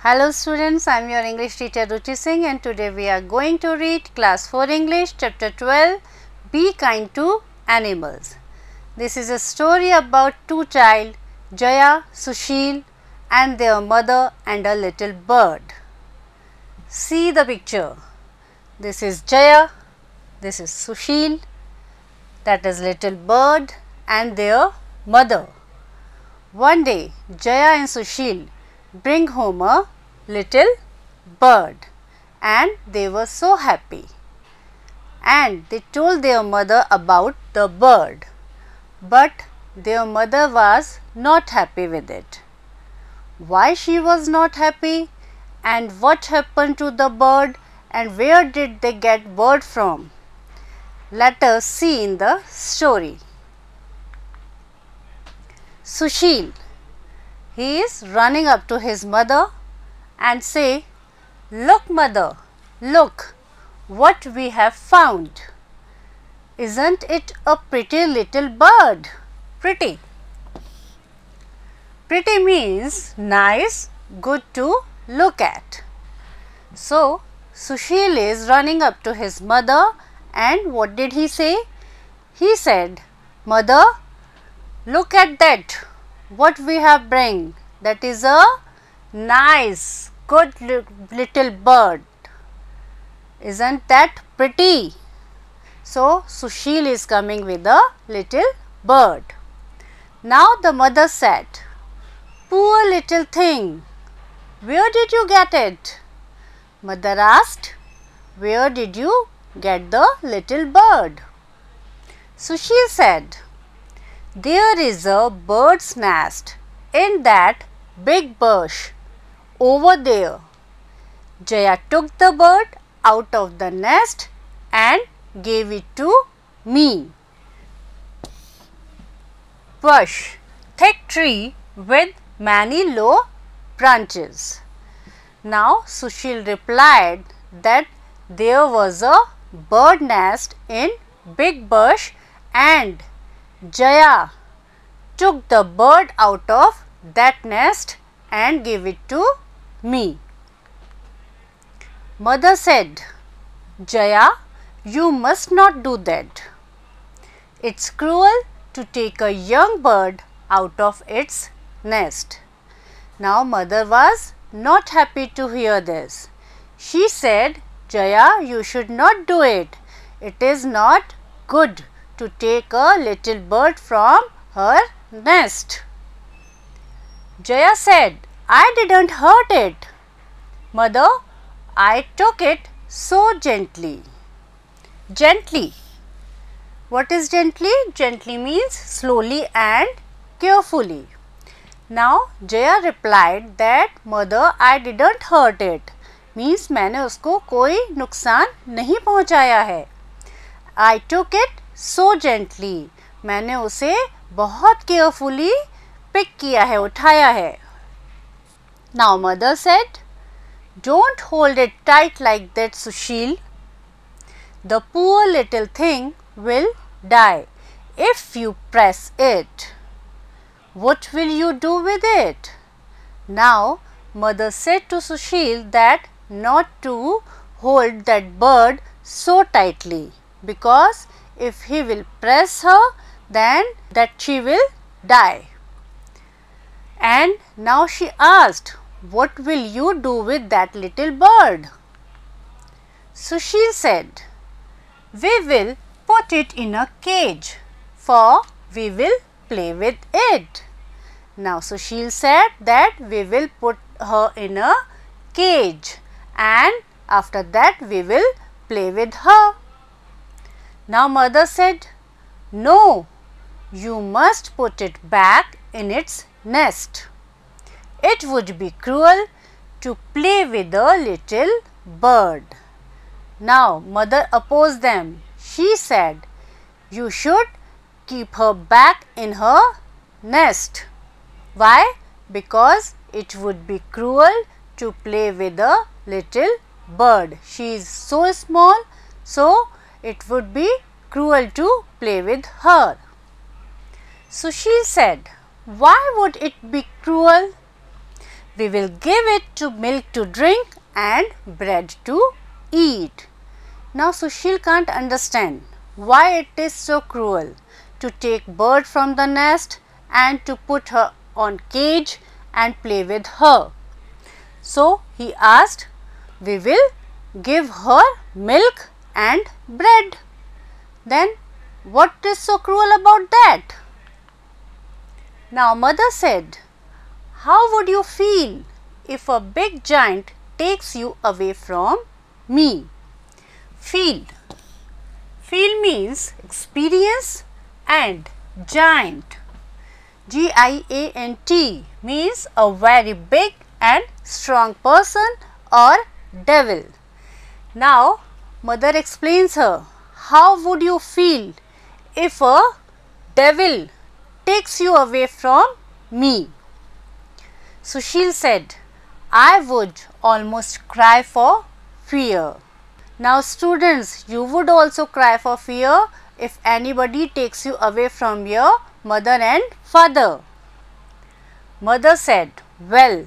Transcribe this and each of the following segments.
Hello students, I am your English teacher Ruchi Singh and today we are going to read class 4 English chapter 12, Be Kind to Animals. This is a story about two children, Jaya, Sushil and their mother and a little bird. See the picture. This is Jaya, this is Sushil, that is little bird and their mother. One day Jaya and Sushil bring home a little bird and they were so happy and they told their mother about the bird, but their mother was not happy with it. Why she was not happy and what happened to the bird and where did they get bird from? Let us see in the story. Sushil, he is running up to his mother and say, "Look mother, look what we have found. Isn't it a pretty little bird?" Pretty. Pretty means nice, good to look at. So Sushil is running up to his mother and what did he say? He said, "Mother, look at that, what we have bring, that is a nice, good little bird. Isn't that pretty?" So Sushil is coming with a little bird. Now the mother said, "Poor little thing, where did you get it?" Mother asked, "Where did you get the little bird?" Sushil said, "There is a bird's nest in that big bush over there." Jaya took the bird out of the nest and gave it to me. Bush, thick tree with many low branches. Now Sushil replied that there was a bird nest in big bush and Jaya took the bird out of that nest and gave it to me. Mother said, "Jaya, you must not do that. It's cruel to take a young bird out of its nest." Now mother was not happy to hear this. She said, "Jaya, you should not do it. It is not good to take a little bird from her nest." Jaya said, "I didn't hurt it. Mother, I took it so gently." Gently. What is gently? Gently means slowly and carefully. Now Jaya replied that, "Mother, I didn't hurt it." Means मैंने उसको कोई नुकसान नहीं पहुंचाया है. I took it so gently. मैंने उसे बहुत carefully pick किया है, उठाया है. Now mother said, "Don't hold it tight like that, Sushil. The poor little thing will die if you press it. What will you do with it?" Now mother said to Sushil that not to hold that bird so tightly, because if he will press her, then that she will die. And now she asked, "What will you do with that little bird?" Sushil said, "We will put it in a cage, for we will play with it." Now Sushil said that we will put her in a cage and after that we will play with her. Now mother said, "No, you must put it back in its nest. It would be cruel to play with a little bird." Now mother opposed them. She said, "You should keep her back in her nest." Why? Because it would be cruel to play with a little bird. She is so small, so it would be cruel to play with her. Sushil said, "Why would it be cruel? We will give it to milk to drink and bread to eat. Now Sushil can't understand why it is so cruel to take bird from the nest and to put her on cage and play with her. So he asked, we will give her milk and bread. Then what is so cruel about that? Now mother said, how would you feel if a big giant takes you away from me? Feel. Feel means experience and giant. G-I-A-N-T means a very big and strong person or devil. Now mother explains her, how would you feel if a devil takes you away from me? Sushil said, I would almost cry for fear. Now students, you would also cry for fear if anybody takes you away from your mother and father. Mother said, well,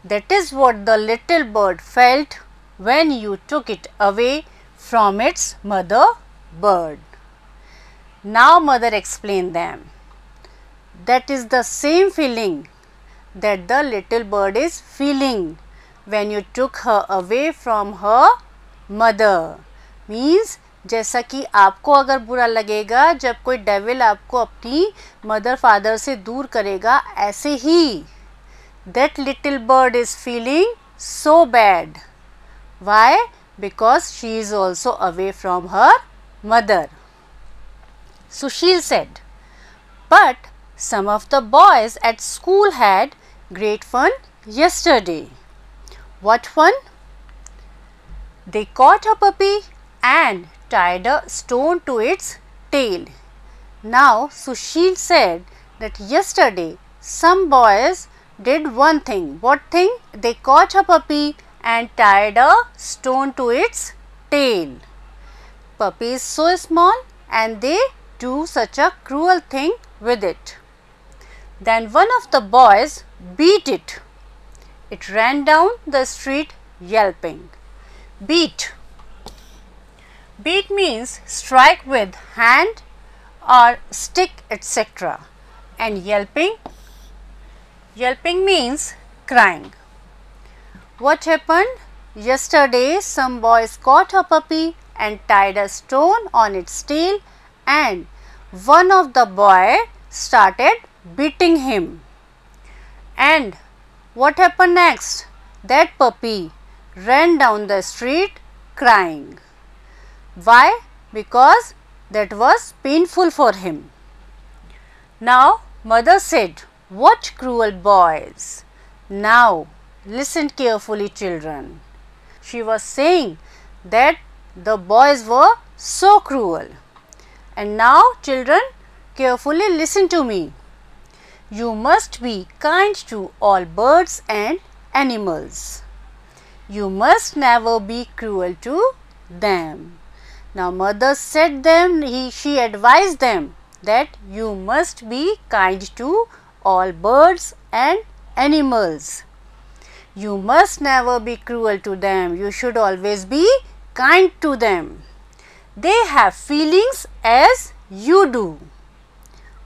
that is what the little bird felt when you took it away from its mother bird. Now mother explained them. That is the same feeling that the little bird is feeling when you took her away from her mother. Means जैसा कि आपको अगर बुरा लगेगा जब कोई devil आपको अपनी मदर फादर से दूर करेगा, ऐसे ही that little bird is feeling so bad. Why? Because she is also away from her mother. Sushil said, but some of the boys at school had great fun yesterday. What fun? They caught a puppy and tied a stone to its tail. Now Sushil said that yesterday some boys did one thing. What thing? They caught a puppy and tied a stone to its tail. Puppy is so small and they do such a cruel thing with it. Then one of the boys beat it. It ran down the street yelping. Beat. Beat means strike with hand or stick, etc. And yelping. Yelping means crying. What happened? Yesterday some boys caught a puppy and tied a stone on its tail, and one of the boy started beating him. And what happened next? That puppy ran down the street crying. Why? Because that was painful for him. Now mother said, what cruel boys. Now listen carefully, children. She was saying that the boys were so cruel. And now children, carefully listen to me. You must be kind to all birds and animals. You must never be cruel to them. Now mother said them, she advised them that you must be kind to all birds and animals. You must never be cruel to them. You should always be kind to them. They have feelings as you do.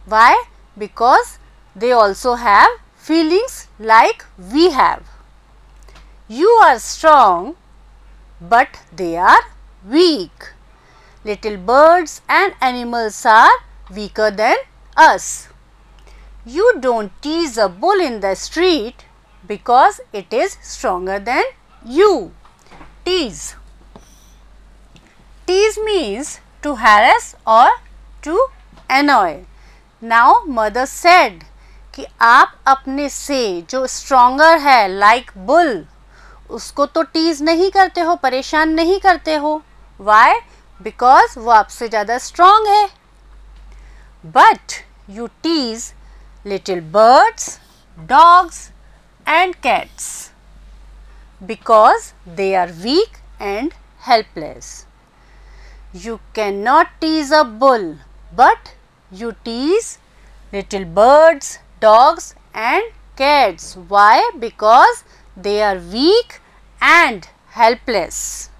Why? Because they also have feelings like we have. You are strong, but they are weak. Little birds and animals are weaker than us. You don't tease a bull in the street because it is stronger than you. Tease. Tease means to harass or to annoy. Now mother said कि आप अपने से जो stronger है like bull, उसको तो tease नहीं करते हो, परेशान नहीं करते हो. Why? Because वो आपसे ज़्यादा strong है. But you tease little birds, dogs and cats because they are weak and helpless. You cannot tease a bull, but you tease little birds, dogs and cats. Why? Because they are weak and helpless.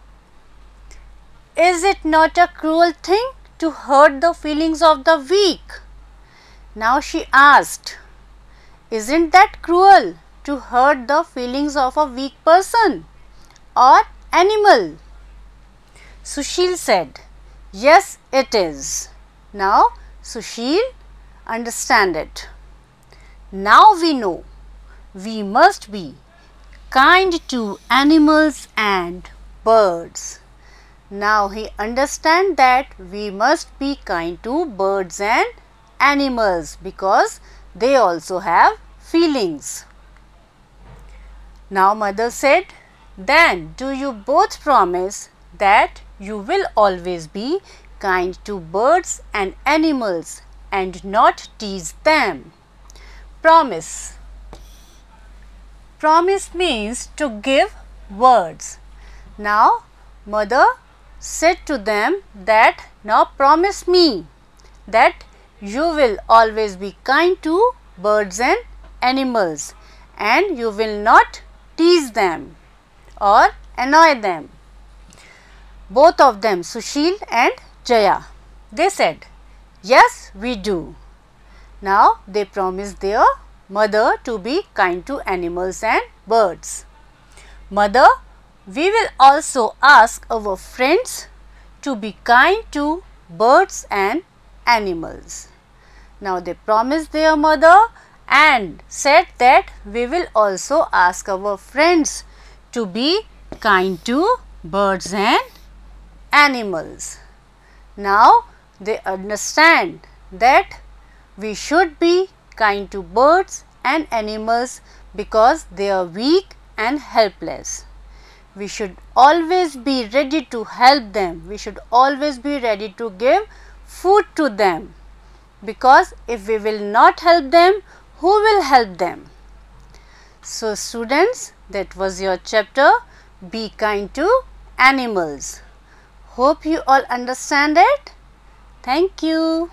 Is it not a cruel thing to hurt the feelings of the weak? Now she asked, isn't that cruel to hurt the feelings of a weak person or animal? Sushil said, yes, it is. Now Sushil understand it. Now we know we must be kind to animals and birds. Now he understand that we must be kind to birds and animals because they also have feelings. Now mother said, then do you both promise that you will always be kind to birds and animals and not tease them? Promise. Promise means to give words. Now mother said to them that now promise me that you will always be kind to birds and animals and you will not tease them or annoy them. Both of them, Sushil and Jaya, they said, yes, we do. Now they promised their mother to be kind to animals and birds. Mother, we will also ask our friends to be kind to birds and animals. Now they promised their mother and said that we will also ask our friends to be kind to birds and animals. Now they understand that we should be kind to birds and animals because they are weak and helpless. We should always be ready to help them. We should always be ready to give food to them because if we will not help them, who will help them? So students, that was your chapter, Be Kind to Animals. Hope you all understand it. Thank you.